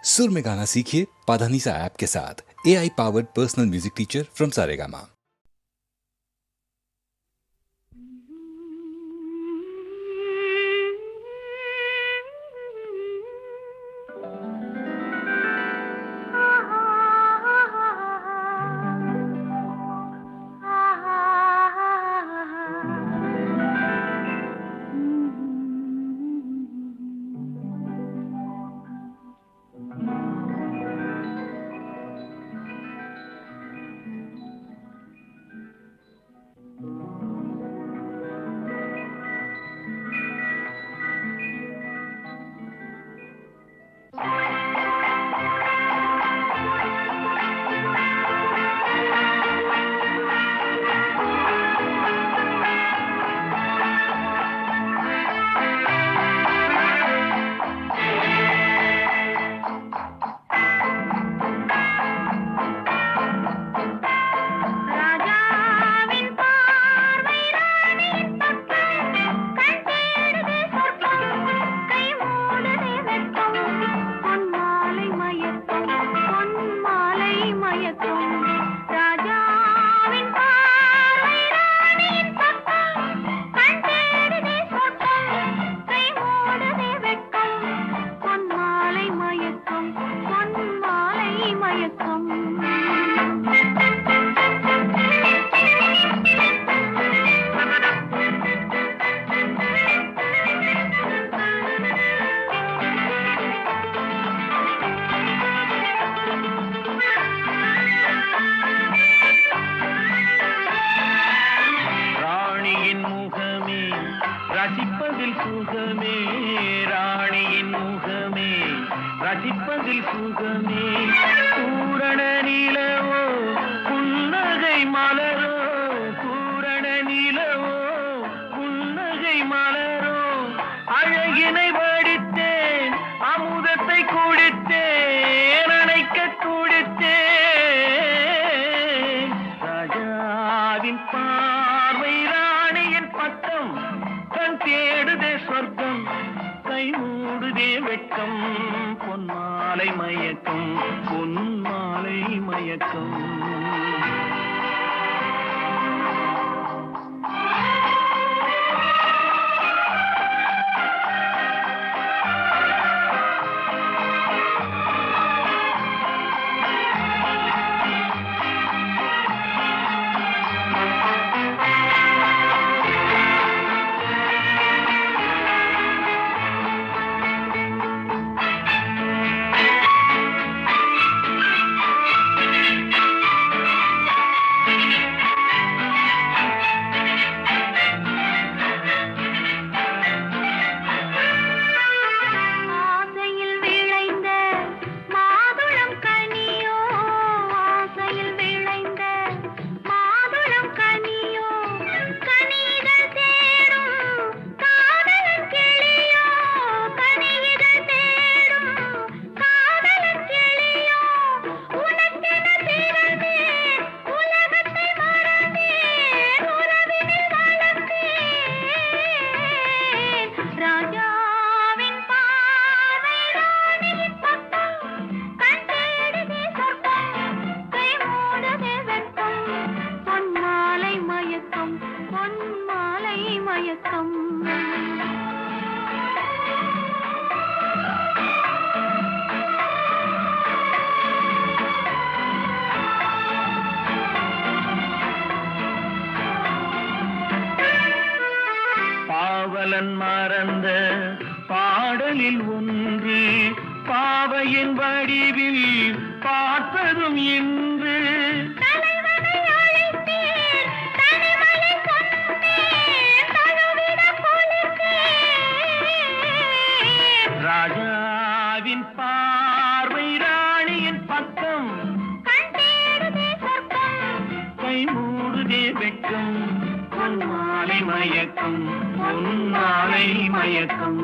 सुर में गाना सीखिए पाधानीसा ऐप के साथ। AI powered personal music teacher from Saregama. ரசிப்பதில் சுகமே ராணியின் முகமே ரசிப்பதில் சுகமே பூரண நிலவோ புன்னகை மலரோ பூரண நிலவோ புன்னகை மலரோ அழகினை வடித்தேன் அமுதத்தை குடித்தேன் அணைக்க குடித்தேன் ராஜாவின் பார்வை ராணியின் பட்டம் தேடுதே சொர்க்கம் கை மூடுதே வெட்கம் பொன்மாலை மயக்கம் பொன்மாலை மயக்கம் பாவலன் மறந்த பாடலில் ஒன்று பாவையின் வடிவில் பார்த்ததும் இன்று ராஜாவின் பார்வை ராணியின் பக்கம் கை மூடுதே வெட்கம் பொன்மாலை மயக்கம் பொன்மாலை மயக்கம்